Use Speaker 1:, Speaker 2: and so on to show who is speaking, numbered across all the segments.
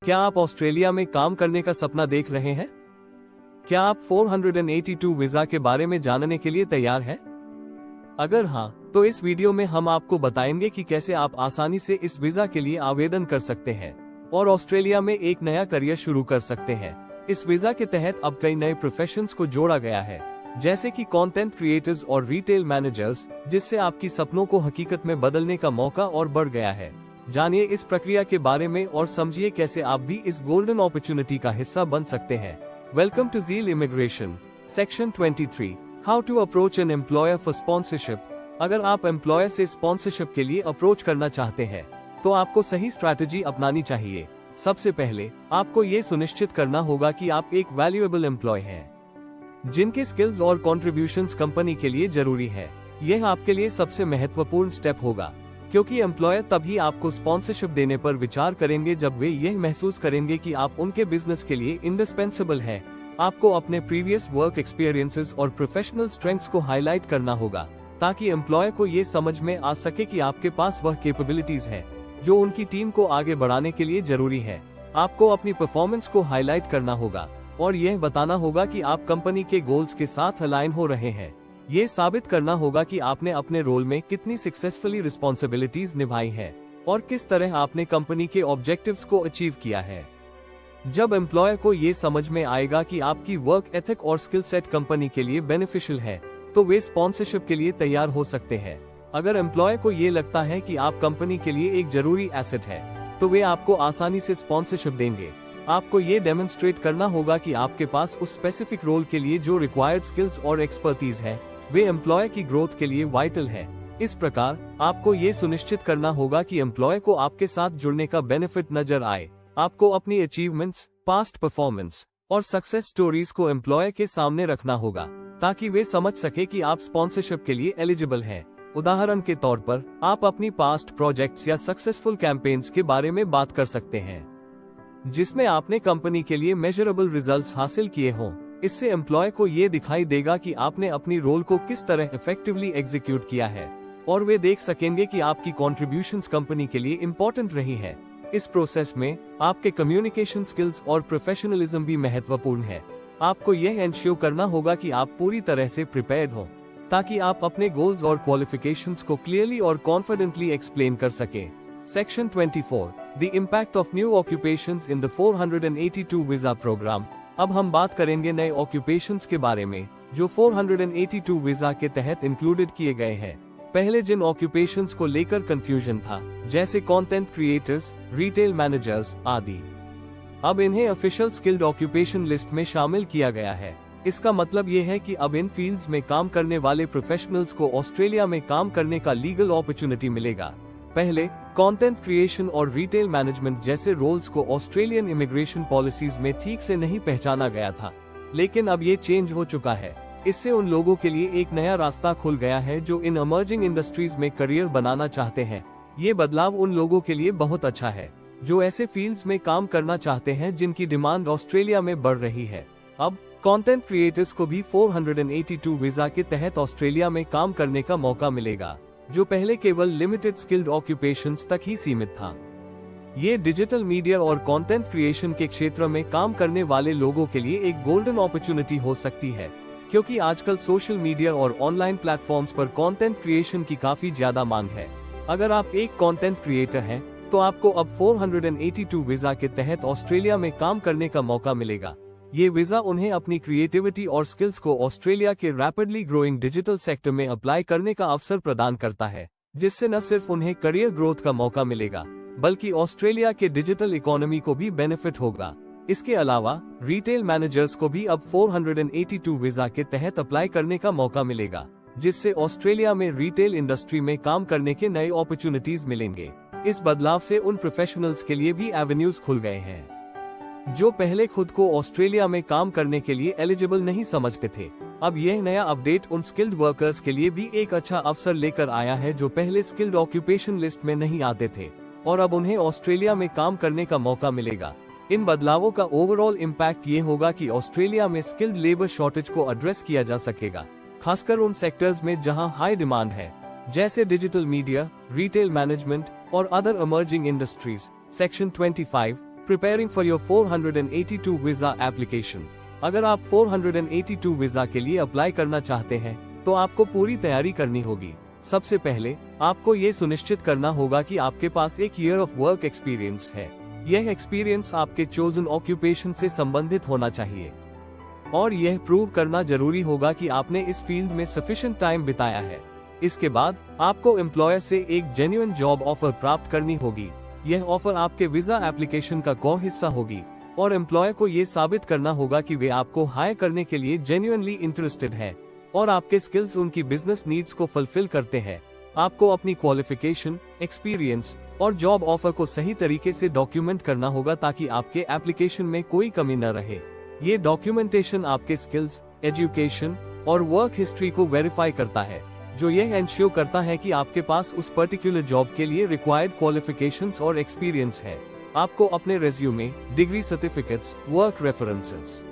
Speaker 1: क्या आप ऑस्ट्रेलिया में काम करने का सपना देख रहे हैं? क्या आप 482 वीजा के बारे में जानने के लिए तैयार हैं? अगर हाँ, तो इस वीडियो में हम आपको बताएंगे कि कैसे आप आसानी से इस वीजा के लिए आवेदन कर सकते हैं और ऑस्ट्रेलिया में एक नया करियर शुरू कर सकते हैं। इस वीजा के तहत अब कई नए प्रोफेशंस को जोड़ा गया है, जैसे कि कंटेंट क्रिएटर्स और रिटेल मैनेजर्स, जिससे आपकी सपनों को हकीकत में बदलने का मौका और बढ़ गया है। जानिए इस प्रक्रिया के बारे में और समझिए कैसे आप भी इस गोल्डन अपॉर्चुनिटी का हिस्सा बन सकते हैं। Welcome to Zeal immigration. Section 23, how to approach an employer for sponsorship. अगर आप एम्प्लॉयर से स्पॉन्सरशिप के लिए अप्रोच करना चाहते हैं, तो आपको सही स्ट्रैटेजी अपनानी चाहिए। सबसे पहले आपको ये सुनिश्चित करना होगा कि आप एक वैल्यूएबल एम्प्लॉय हैं, जिनके स्किल्स और कॉन्ट्रीब्यूशंस कंपनी के लिए जरूरी है। यह आपके लिए सबसे महत्वपूर्ण स्टेप होगा, क्योंकि एम्प्लॉयर तभी आपको स्पॉन्सरशिप देने पर विचार करेंगे जब वे यह महसूस करेंगे कि आप उनके बिजनेस के लिए इंडिस्पेंसेबल हैं। आपको अपने प्रीवियस वर्क एक्सपीरियंसेस और प्रोफेशनल स्ट्रेंथ्स को हाईलाइट करना होगा, ताकि एम्प्लॉयर को ये समझ में आ सके कि आपके पास वह कैपेबिलिटीज हैं जो उनकी टीम को आगे बढ़ाने के लिए जरूरी है। आपको अपनी परफॉर्मेंस को हाईलाइट करना होगा और यह बताना होगा कि आप कंपनी के गोल्स के साथ अलाइन हो रहे हैं। ये साबित करना होगा कि आपने अपने रोल में कितनी सक्सेसफुली रिस्पॉन्सिबिलिटीज निभाई है और किस तरह आपने कंपनी के ऑब्जेक्टिव्स को अचीव किया है। जब एम्प्लॉयर को ये समझ में आएगा कि आपकी वर्क एथिक और स्किल सेट कंपनी के लिए बेनिफिशियल है, तो वे स्पॉन्सरशिप के लिए तैयार हो सकते हैं। अगर एम्प्लॉयर को ये लगता है कि आप कंपनी के लिए एक जरूरी एसेट है, तो वे आपको आसानी से स्पॉन्सरशिप देंगे। आपको ये डेमोन्स्ट्रेट करना होगा कि आपके पास उस स्पेसिफिक रोल के लिए जो रिक्वायर्ड स्किल्स और एक्सपर्टीज है, वे एम्प्लॉयर की ग्रोथ के लिए वाइटल है। इस प्रकार आपको ये सुनिश्चित करना होगा कि एम्प्लॉयर को आपके साथ जुड़ने का बेनिफिट नजर आए। आपको अपनी अचीवमेंट्स, पास्ट परफॉर्मेंस और सक्सेस स्टोरीज को एम्प्लॉयर के सामने रखना होगा, ताकि वे समझ सके कि आप स्पॉन्सरशिप के लिए एलिजिबल हैं। उदाहरण के तौर पर, आप अपनी पास्ट प्रोजेक्ट्स या सक्सेसफुल कैंपेन्स के बारे में बात कर सकते हैं, जिसमें आपने कंपनी के लिए मेजरेबल रिजल्ट्स हासिल किए हों। इससे एम्प्लॉय को ये दिखाई देगा कि आपने अपनी रोल को किस तरह इफेक्टिवली एग्जीक्यूट किया है, और वे देख सकेंगे कि आपकी कॉन्ट्रीब्यूशंस कंपनी के लिए इम्पोर्टेंट रही है। इस प्रोसेस में आपके कम्युनिकेशन स्किल्स और प्रोफेशनलिज्म भी महत्वपूर्ण है। आपको यह एंश्योर करना होगा कि आप पूरी तरह से प्रिपेयर्ड हो, ताकि आप अपने गोल्स और क्वालिफिकेशंस को क्लियरली और कॉन्फिडेंटली एक्सप्लेन कर सकें। Section 24, the impact of new occupations in the 482 visa program. अब हम बात करेंगे नए ऑक्यूपेशंस के बारे में, जो 482 वीजा के तहत इंक्लूडेड किए गए हैं। पहले जिन ऑक्यूपेशंस को लेकर कंफ्यूजन था, जैसे कंटेंट क्रिएटर्स, रिटेल मैनेजर्स आदि, अब इन्हें ऑफिशियल स्किल्ड ऑक्यूपेशन लिस्ट में शामिल किया गया है। इसका मतलब ये है कि अब इन फील्ड्स में काम करने वाले प्रोफेशनल्स को ऑस्ट्रेलिया में काम करने का लीगल अपॉर्चुनिटी मिलेगा। पहले कंटेंट क्रिएशन और रिटेल मैनेजमेंट जैसे रोल्स को ऑस्ट्रेलियन इमिग्रेशन पॉलिसीज में ठीक से नहीं पहचाना गया था, लेकिन अब ये चेंज हो चुका है। इससे उन लोगों के लिए एक नया रास्ता खुल गया है जो इन इमर्जिंग इंडस्ट्रीज में करियर बनाना चाहते हैं। ये बदलाव उन लोगों के लिए बहुत अच्छा है जो ऐसे फील्ड्स में काम करना चाहते हैं जिनकी डिमांड ऑस्ट्रेलिया में बढ़ रही है। अब कंटेंट क्रिएटर्स को भी 482 वीजा के तहत ऑस्ट्रेलिया में काम करने का मौका मिलेगा, जो पहले केवल लिमिटेड स्किल्ड ऑक्यूपेशंस तक ही सीमित था। ये डिजिटल मीडिया और कंटेंट क्रिएशन के क्षेत्र में काम करने वाले लोगों के लिए एक गोल्डन अपॉर्चुनिटी हो सकती है, क्योंकि आजकल सोशल मीडिया और ऑनलाइन प्लेटफॉर्म्स पर कंटेंट क्रिएशन की काफी ज्यादा मांग है। अगर आप एक कंटेंट क्रिएटर हैं, तो आपको अब 482 वीजा के तहत ऑस्ट्रेलिया में काम करने का मौका मिलेगा। ये वीजा उन्हें अपनी क्रिएटिविटी और स्किल्स को ऑस्ट्रेलिया के रैपिडली ग्रोइंग डिजिटल सेक्टर में अप्लाई करने का अवसर प्रदान करता है, जिससे न सिर्फ उन्हें करियर ग्रोथ का मौका मिलेगा, बल्कि ऑस्ट्रेलिया के डिजिटल इकोनॉमी को भी बेनिफिट होगा। इसके अलावा रिटेल मैनेजर्स को भी अब 482 वीजा के तहत अप्लाई करने का मौका मिलेगा, जिससे ऑस्ट्रेलिया में रिटेल इंडस्ट्री में काम करने के नए अपॉर्चुनिटीज मिलेंगे। इस बदलाव से उन प्रोफेशनल्स के लिए भी एवेन्यूज खुल गए हैं जो पहले खुद को ऑस्ट्रेलिया में काम करने के लिए एलिजिबल नहीं समझते थे। अब यह नया अपडेट उन स्किल्ड वर्कर्स के लिए भी एक अच्छा अवसर लेकर आया है जो पहले स्किल्ड ऑक्यूपेशन लिस्ट में नहीं आते थे, और अब उन्हें ऑस्ट्रेलिया में काम करने का मौका मिलेगा। इन बदलावों का ओवरऑल इम्पैक्ट ये होगा कि ऑस्ट्रेलिया में स्किल्ड लेबर शॉर्टेज को एड्रेस किया जा सकेगा, खासकर उन सेक्टर्स में जहां हाई डिमांड है, जैसे डिजिटल मीडिया, रिटेल मैनेजमेंट और other emerging industries. Section 25, Preparing for your 482 visa application. अगर आप 482 वीजा के लिए अप्लाई करना चाहते हैं तो आपको पूरी तैयारी करनी होगी। सबसे पहले आपको ये सुनिश्चित करना होगा कि आपके पास एक ईयर ऑफ वर्क एक्सपीरियंस है। यह एक्सपीरियंस आपके चोजन ऑक्यूपेशन से संबंधित होना चाहिए और यह प्रूव करना जरूरी होगा कि आपने इस फील्ड में सफिशिएंट टाइम बिताया है। इसके बाद आपको एम्प्लॉयर से एक जेन्युइन जॉब ऑफर प्राप्त करनी होगी। यह ऑफर आपके वीजा एप्लीकेशन का कोर हिस्सा होगी और एम्प्लॉयर को ये साबित करना होगा कि वे आपको हायर करने के लिए जेन्युइनली इंटरेस्टेड है और आपके स्किल्स उनकी बिजनेस नीड्स को फुलफिल करते हैं। आपको अपनी क्वालिफिकेशन, एक्सपीरियंस और जॉब ऑफर को सही तरीके से डॉक्यूमेंट करना होगा ताकि आपके एप्लीकेशन में कोई कमी न रहे। ये डॉक्यूमेंटेशन आपके स्किल्स, एजुकेशन और वर्क हिस्ट्री को वेरीफाई करता है, जो यह एंश्योर करता है कि आपके पास उस पर्टिकुलर जॉब के लिए रिक्वायर्ड क्वालिफिकेशंस और एक्सपीरियंस है। आपको अपने resume, degree certificates, work references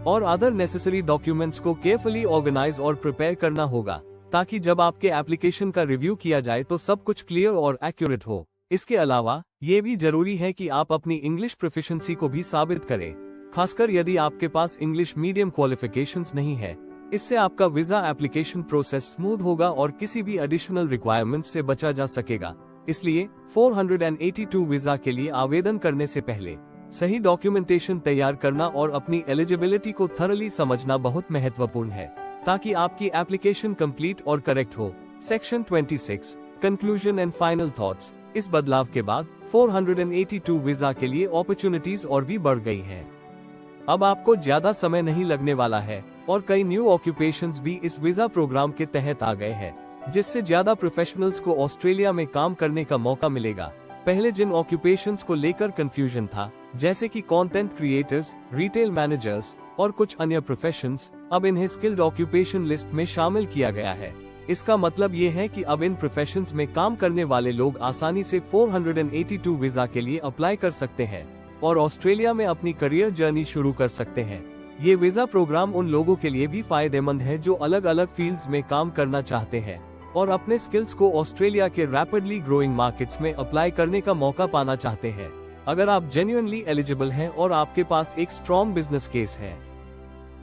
Speaker 1: और अदर नेसेसरी डॉक्यूमेंट्स को केयरफुली ऑर्गेनाइज और प्रिपेयर करना होगा ताकि जब आपके एप्लीकेशन का रिव्यू किया जाए तो सब कुछ क्लियर और एक्यूरेट हो। इसके अलावा ये भी जरूरी है कि आप अपनी इंग्लिश प्रोफिशिएंसी को भी साबित करें, खासकर यदि आपके पास इंग्लिश मीडियम क्वालिफिकेशंस नहीं है। इससे आपका वीजा एप्लीकेशन प्रोसेस स्मूथ होगा और किसी भी एडिशनल रिक्वायरमेंट से बचा जा सकेगा। इसलिए 482 वीजा के लिए आवेदन करने से पहले सही डॉक्यूमेंटेशन तैयार करना और अपनी एलिजिबिलिटी को थरली समझना बहुत महत्वपूर्ण है ताकि आपकी एप्लीकेशन कंप्लीट और करेक्ट हो। Section 26 conclusion and final thoughts. इस बदलाव के बाद 482 वीजा के लिए अपॉर्चुनिटीज और भी बढ़ गई हैं। अब आपको ज्यादा समय नहीं लगने वाला है और कई न्यू ऑक्यूपेशंस भी इस वीजा प्रोग्राम के तहत आ गए हैं, जिससे ज्यादा प्रोफेशनल्स को ऑस्ट्रेलिया में काम करने का मौका मिलेगा। पहले जिन ऑक्यूपेशंस को लेकर कंफ्यूजन था, जैसे कि कंटेंट क्रिएटर्स, रिटेल मैनेजर्स और कुछ अन्य प्रोफेशंस, अब इन्हें स्किल्ड ऑक्यूपेशन लिस्ट में शामिल किया गया है। इसका मतलब ये है कि अब इन प्रोफेशंस में काम करने वाले लोग आसानी से 482 वीजा के लिए अप्लाई कर सकते हैं और ऑस्ट्रेलिया में अपनी करियर जर्नी शुरू कर सकते हैं। ये वीजा प्रोग्राम उन लोगों के लिए भी फायदेमंद है जो अलग अलग फील्ड्स में काम करना चाहते हैं और अपने स्किल्स को ऑस्ट्रेलिया के रैपिडली ग्रोइंग मार्केट्स में अप्लाई करने का मौका पाना चाहते हैं। अगर आप जेन्युइनली एलिजिबल हैं और आपके पास एक स्ट्रॉन्ग बिजनेस केस है,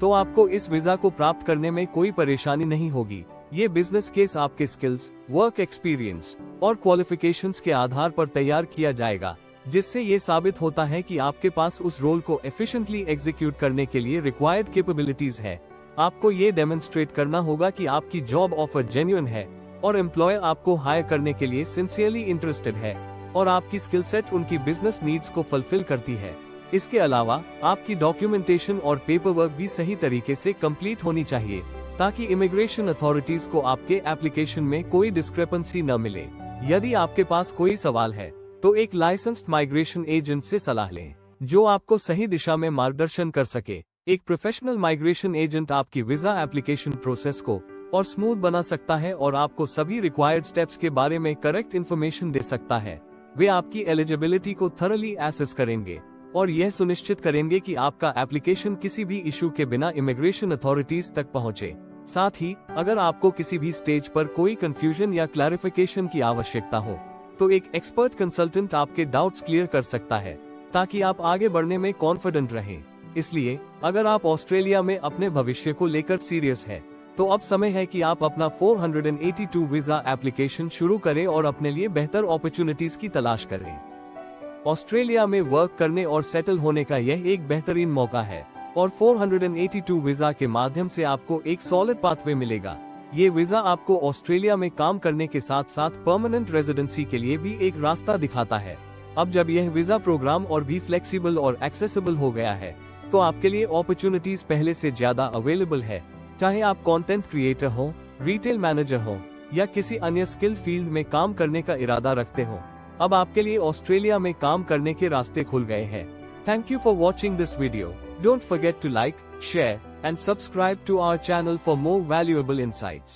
Speaker 1: तो आपको इस वीजा को प्राप्त करने में कोई परेशानी नहीं होगी। ये बिजनेस केस आपके स्किल्स, वर्क एक्सपीरियंस और क्वालिफिकेशंस के आधार पर तैयार किया जाएगा, जिससे ये साबित होता है कि आपके पास उस रोल को एफिशिएंटली एग्जीक्यूट करने के लिए रिक्वायर्ड कैपेबिलिटीज है। आपको ये डेमोन्स्ट्रेट करना होगा कि आपकी जॉब ऑफर जेन्युइन है और एम्प्लॉयर आपको हायर करने के लिए सिंसियरली इंटरेस्टेड है और आपकी स्किल सेट उनकी बिजनेस नीड्स को फुलफिल करती है। इसके अलावा आपकी डॉक्यूमेंटेशन और पेपर वर्क भी सही तरीके से कंप्लीट होनी चाहिए ताकि इमिग्रेशन अथॉरिटीज को आपके एप्लीकेशन में कोई डिस्क्रिपेंसी न मिले। यदि आपके पास कोई सवाल है तो एक लाइसेंस्ड माइग्रेशन एजेंट से सलाह लें, जो आपको सही दिशा में मार्गदर्शन कर सके। एक प्रोफेशनल माइग्रेशन एजेंट आपकी वीजा एप्लीकेशन प्रोसेस को और स्मूथ बना सकता है और आपको सभी रिक्वायर्ड स्टेप्स के बारे में करेक्ट इन्फॉर्मेशन दे सकता है। वे आपकी एलिजिबिलिटी को थरली एसेस करेंगे और यह सुनिश्चित करेंगे कि आपका एप्लीकेशन किसी भी इशू के बिना इमिग्रेशन अथॉरिटीज तक पहुंचे। साथ ही अगर आपको किसी भी स्टेज पर कोई कंफ्यूजन या क्लैरिफिकेशन की आवश्यकता हो तो एक एक्सपर्ट कंसल्टेंट आपके डाउट्स क्लियर कर सकता है ताकि आप आगे बढ़ने में कॉन्फिडेंट रहें। इसलिए अगर आप ऑस्ट्रेलिया में अपने भविष्य को लेकर सीरियस है तो अब समय है कि आप अपना 482 वीजा एप्लीकेशन शुरू करें और अपने लिए बेहतर अपॉर्चुनिटीज की तलाश करें। ऑस्ट्रेलिया में वर्क करने और सेटल होने का यह एक बेहतरीन मौका है और 482 वीजा के माध्यम से आपको एक सॉलिड पाथवे मिलेगा। ये वीजा आपको ऑस्ट्रेलिया में काम करने के साथ साथ परमानेंट रेजिडेंसी के लिए भी एक रास्ता दिखाता है। अब जब यह वीजा प्रोग्राम और भी फ्लेक्सिबल और एक्सेसिबल हो गया है तो आपके लिए अपॉर्चुनिटीज पहले से ज्यादा अवेलेबल है। चाहे आप कंटेंट क्रिएटर हो, रिटेल मैनेजर हो या किसी अन्य स्किल फील्ड में काम करने का इरादा रखते हो, अब आपके लिए ऑस्ट्रेलिया में काम करने के रास्ते खुल गए हैं। Thank you for watching this video. Don't forget to like, share and subscribe to our channel for more valuable insights.